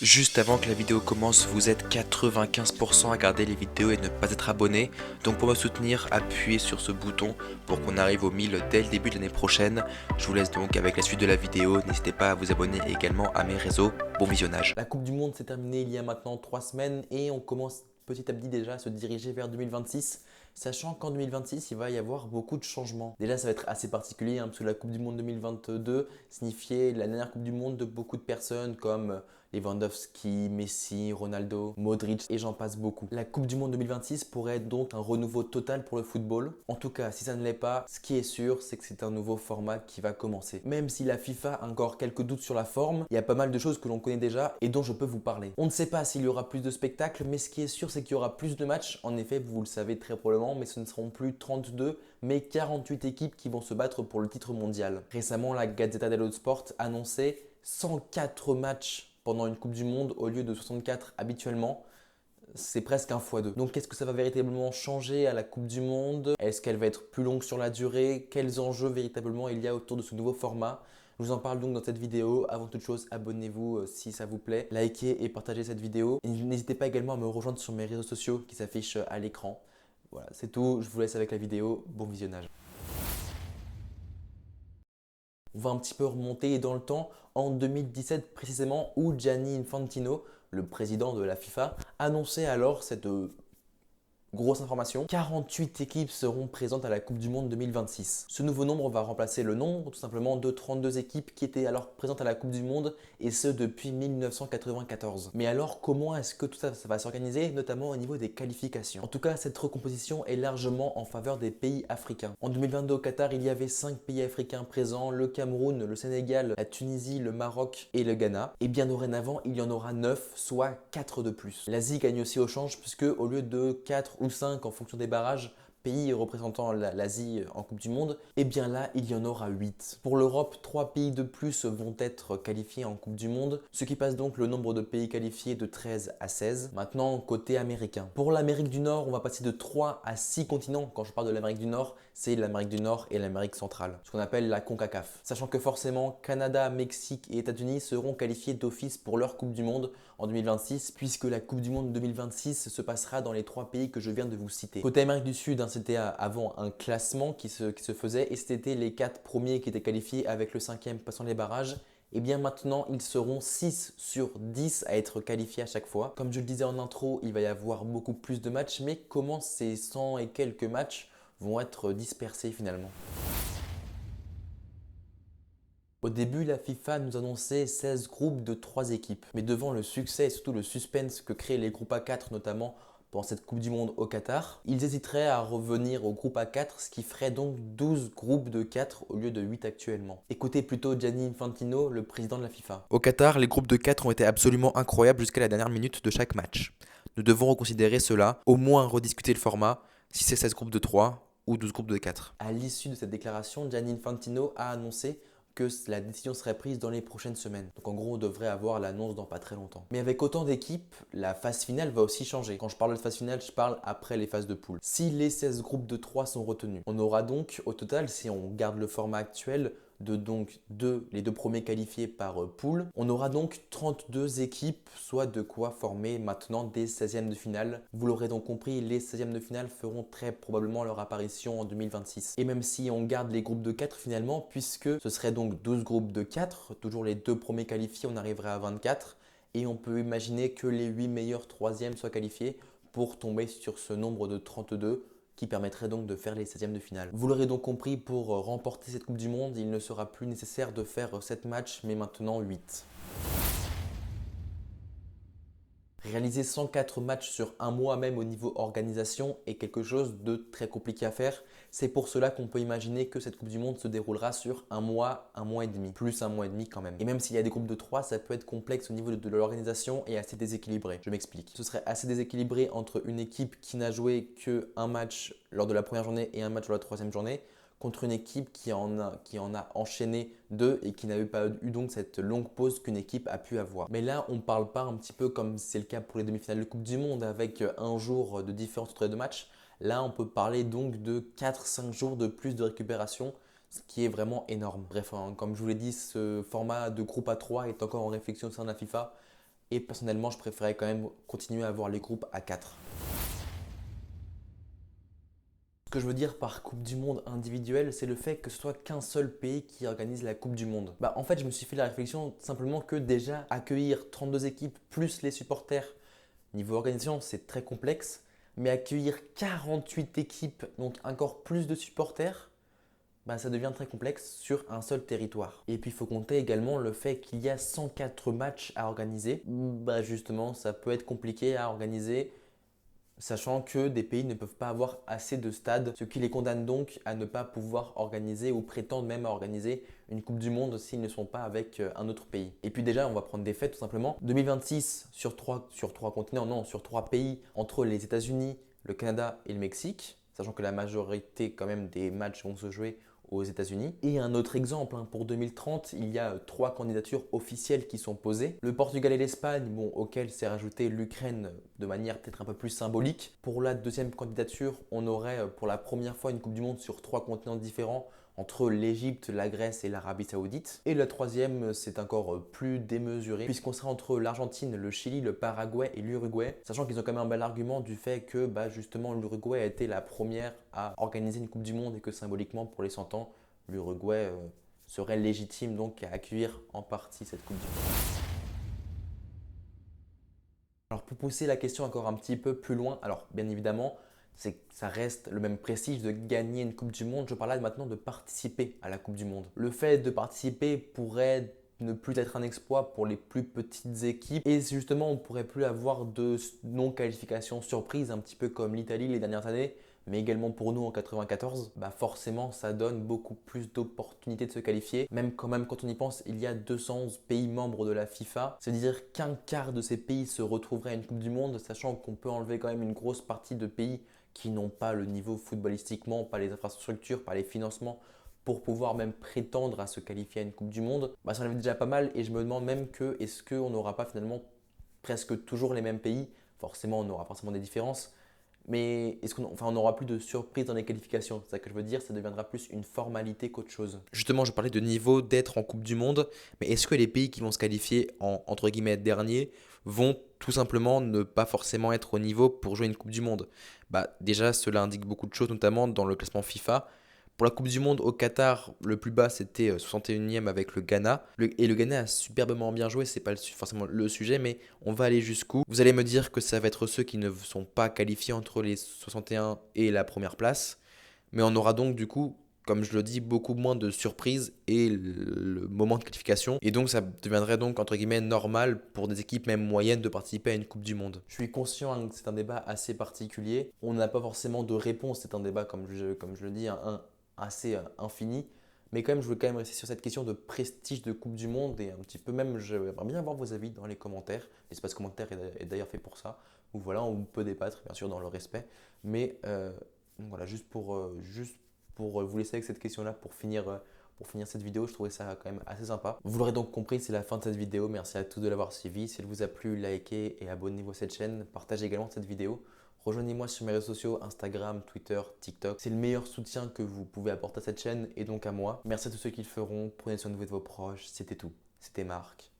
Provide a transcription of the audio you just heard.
Juste avant que la vidéo commence, vous êtes 95% à regarder les vidéos et ne pas être abonné. Donc pour me soutenir, appuyez sur ce bouton pour qu'on arrive aux 1000 dès le début de l'année prochaine. Je vous laisse donc avec la suite de la vidéo. N'hésitez pas à vous abonner également à mes réseaux. Bon visionnage. La Coupe du Monde s'est terminée il y a maintenant 3 semaines et on commence petit à petit déjà à se diriger vers 2026, sachant qu'en 2026, il va y avoir beaucoup de changements. Déjà, ça va être assez particulier parce que la Coupe du Monde 2022 signifiait la dernière Coupe du Monde de beaucoup de personnes comme Lewandowski, Messi, Ronaldo, Modric et j'en passe beaucoup. La Coupe du Monde 2026 pourrait être donc un renouveau total pour le football. En tout cas, si ça ne l'est pas, ce qui est sûr, c'est que c'est un nouveau format qui va commencer. Même si la FIFA a encore quelques doutes sur la forme, il y a pas mal de choses que l'on connaît déjà et dont je peux vous parler. On ne sait pas s'il y aura plus de spectacles, mais ce qui est sûr, c'est qu'il y aura plus de matchs. En effet, vous le savez très probablement, mais ce ne seront plus 32, mais 48 équipes qui vont se battre pour le titre mondial. Récemment, la Gazzetta dello Sport annonçait 104 matchs pendant une Coupe du Monde au lieu de 64 habituellement. C'est presque un x2. Donc qu'est-ce que ça va véritablement changer à la Coupe du Monde? Est-ce qu'elle va être plus longue sur la durée? Quels enjeux véritablement il y a autour de ce nouveau format? Je vous en parle donc dans cette vidéo. Avant toute chose, abonnez-vous si ça vous plaît. Likez et partagez cette vidéo. Et n'hésitez pas également à me rejoindre sur mes réseaux sociaux qui s'affichent à l'écran. Voilà, c'est tout. Je vous laisse avec la vidéo. Bon visionnage. On va un petit peu remonter dans le temps, en 2017 précisément, où Gianni Infantino, le président de la FIFA, annonçait alors cette grosse information, 48 équipes seront présentes à la Coupe du Monde 2026. Ce nouveau nombre va remplacer le nombre tout simplement de 32 équipes qui étaient alors présentes à la Coupe du Monde et ce depuis 1994. Mais alors comment est-ce que tout ça, ça va s'organiser, notamment au niveau des qualifications? En tout cas, cette recomposition est largement en faveur des pays africains. En 2022 au Qatar, il y avait 5 pays africains présents, le Cameroun, le Sénégal, la Tunisie, le Maroc et le Ghana. Et bien dorénavant, il y en aura 9, soit 4 de plus. L'Asie gagne aussi au change puisque au lieu de 4 ou 5 en fonction des barrages, pays représentant l'Asie en Coupe du Monde, et bien là, il y en aura 8. Pour l'Europe, 3 pays de plus vont être qualifiés en Coupe du Monde, ce qui passe donc le nombre de pays qualifiés de 13 à 16. Maintenant, côté américain. Pour l'Amérique du Nord, on va passer de 3 à 6 continents. Quand je parle de l'Amérique du Nord, c'est l'Amérique du Nord et l'Amérique centrale, ce qu'on appelle la CONCACAF. Sachant que forcément, Canada, Mexique et États-Unis seront qualifiés d'office pour leur Coupe du Monde en 2026, puisque la Coupe du Monde 2026 se passera dans les 3 pays que je viens de vous citer. Côté Amérique du Sud, c'était avant un classement qui se faisait et c'était les 4 premiers qui étaient qualifiés avec le 5e passant les barrages. Et bien maintenant, ils seront 6 sur 10 à être qualifiés à chaque fois. Comme je le disais en intro, il va y avoir beaucoup plus de matchs, mais comment ces 100 et quelques matchs vont être dispersés finalement? Au début, la FIFA nous annonçait 16 groupes de 3 équipes. Mais devant le succès et surtout le suspense que créent les groupes A4, notamment pendant cette Coupe du Monde au Qatar, ils hésiteraient à revenir au groupe A4, ce qui ferait donc 12 groupes de 4 au lieu de 8 actuellement. Écoutez plutôt Gianni Infantino, le président de la FIFA. Au Qatar, les groupes de 4 ont été absolument incroyables jusqu'à la dernière minute de chaque match. Nous devons reconsidérer cela, au moins rediscuter le format, si c'est 16 groupes de 3 ou 12 groupes de 4. À l'issue de cette déclaration, Gianni Infantino a annoncé que la décision serait prise dans les prochaines semaines. Donc en gros, on devrait avoir l'annonce dans pas très longtemps. Mais avec autant d'équipes, la phase finale va aussi changer. Quand je parle de phase finale, je parle après les phases de poule. Si les 16 groupes de 3 sont retenus, on aura donc au total, si on garde le format actuel, de donc les deux premiers qualifiés par poule. On aura donc 32 équipes, soit de quoi former maintenant des 16e de finale. Vous l'aurez donc compris, les 16e de finale feront très probablement leur apparition en 2026. Et même si on garde les groupes de 4 finalement, puisque ce serait donc 12 groupes de 4, toujours les deux premiers qualifiés, on arriverait à 24. Et on peut imaginer que les 8 meilleurs 3e soient qualifiés pour tomber sur ce nombre de 32 qui permettrait donc de faire les 16e de finale. Vous l'aurez donc compris, pour remporter cette Coupe du Monde, il ne sera plus nécessaire de faire 7 matchs, mais maintenant 8. Réaliser 104 matchs sur un mois même au niveau organisation est quelque chose de très compliqué à faire. C'est pour cela qu'on peut imaginer que cette Coupe du Monde se déroulera sur un mois et demi, plus un mois et demi quand même. Et même s'il y a des groupes de 3, ça peut être complexe au niveau de l'organisation et assez déséquilibré. Je m'explique. Ce serait assez déséquilibré entre une équipe qui n'a joué qu'un match lors de la première journée et un match lors de la troisième journée, contre une équipe qui en a enchaîné deux et qui n'avait pas eu donc cette longue pause qu'une équipe a pu avoir. Mais là, on ne parle pas un petit peu comme c'est le cas pour les demi-finales de Coupe du Monde avec un jour de différence entre les deux matchs. Là, on peut parler donc de 4-5 jours de plus de récupération, ce qui est vraiment énorme. Bref, comme je vous l'ai dit, ce format de groupe A3 est encore en réflexion au sein de la FIFA. Et personnellement, je préférais quand même continuer à avoir les groupes à 4. Ce que je veux dire par Coupe du Monde individuelle, c'est le fait que ce soit qu'un seul pays qui organise la Coupe du Monde. En fait, je me suis fait la réflexion simplement que déjà accueillir 32 équipes plus les supporters, niveau organisation, c'est très complexe. Mais accueillir 48 équipes, donc encore plus de supporters, ça devient très complexe sur un seul territoire. Et puis il faut compter également le fait qu'il y a 104 matchs à organiser. Justement, ça peut être compliqué à organiser, sachant que des pays ne peuvent pas avoir assez de stades, ce qui les condamne donc à ne pas pouvoir organiser ou prétendent même à organiser une Coupe du Monde s'ils ne sont pas avec un autre pays. Et puis déjà, on va prendre des faits tout simplement. 2026 sur 3 continents, non, sur 3 pays entre les États-Unis, le Canada et le Mexique, sachant que la majorité quand même des matchs vont se jouer aux États-Unis. Et un autre exemple, pour 2030, il y a 3 candidatures officielles qui sont posées. Le Portugal et l'Espagne, auquel s'est rajouté l'Ukraine de manière peut-être un peu plus symbolique. Pour la deuxième candidature, on aurait pour la première fois une Coupe du Monde sur 3 continents différents entre l'Égypte, la Grèce et l'Arabie Saoudite. Et la troisième, c'est encore plus démesuré puisqu'on sera entre l'Argentine, le Chili, le Paraguay et l'Uruguay, sachant qu'ils ont quand même un bel argument du fait que justement l'Uruguay a été la première à organiser une Coupe du Monde et que symboliquement pour les 100 ans, l'Uruguay serait légitime donc à accueillir en partie cette Coupe du Monde. Alors pour pousser la question encore un petit peu plus loin, alors bien évidemment, ça reste le même prestige de gagner une Coupe du Monde. Je parle là maintenant de participer à la Coupe du Monde. Le fait de participer pourrait ne plus être un exploit pour les plus petites équipes et justement on ne pourrait plus avoir de non-qualification surprise, un petit peu comme l'Italie les dernières années, mais également pour nous en 94, forcément ça donne beaucoup plus d'opportunités de se qualifier. Même quand on y pense, il y a 211 pays membres de la FIFA. C'est-à-dire qu'un quart de ces pays se retrouveraient à une Coupe du Monde, sachant qu'on peut enlever quand même une grosse partie de pays qui n'ont pas le niveau footballistiquement, pas les infrastructures, pas les financements pour pouvoir même prétendre à se qualifier à une Coupe du Monde. Ça enlève déjà pas mal et je me demande même est-ce qu'on n'aura pas finalement presque toujours les mêmes pays. Forcément, on aura forcément des différences. Mais est-ce qu'on n'aura plus de surprise dans les qualifications? C'est ça que je veux dire, ça deviendra plus une formalité qu'autre chose. Justement, je parlais de niveau d'être en Coupe du Monde, mais est-ce que les pays qui vont se qualifier en entre guillemets dernier vont tout simplement ne pas forcément être au niveau pour jouer une Coupe du Monde? Déjà, cela indique beaucoup de choses, notamment dans le classement FIFA. Pour la Coupe du Monde au Qatar, le plus bas c'était 61e avec le Ghana. Et le Ghana a superbement bien joué, c'est pas forcément le sujet, mais on va aller jusqu'où. Vous allez me dire que ça va être ceux qui ne sont pas qualifiés entre les 61 et la première place. Mais on aura donc du coup, comme je le dis, beaucoup moins de surprises et le moment de qualification. Et donc ça deviendrait donc entre guillemets normal pour des équipes même moyennes de participer à une Coupe du Monde. Je suis conscient que c'est un débat assez particulier. On n'a pas forcément de réponse, c'est un débat comme je le dis, assez infini. Mais quand même, je veux quand même rester sur cette question de prestige de Coupe du Monde et un petit peu même, j'aimerais bien avoir vos avis dans les commentaires. L'espace commentaire est d'ailleurs fait pour ça. Où voilà, on peut débattre, bien sûr, dans le respect. Mais voilà, juste pour vous laisser avec cette question-là pour finir cette vidéo, je trouvais ça quand même assez sympa. Vous l'aurez donc compris, c'est la fin de cette vidéo. Merci à tous de l'avoir suivi. Si elle vous a plu, likez et abonnez-vous à cette chaîne. Partagez également cette vidéo. Rejoignez-moi sur mes réseaux sociaux, Instagram, Twitter, TikTok. C'est le meilleur soutien que vous pouvez apporter à cette chaîne et donc à moi. Merci à tous ceux qui le feront. Prenez soin de vous et de vos proches. C'était tout. C'était Marc.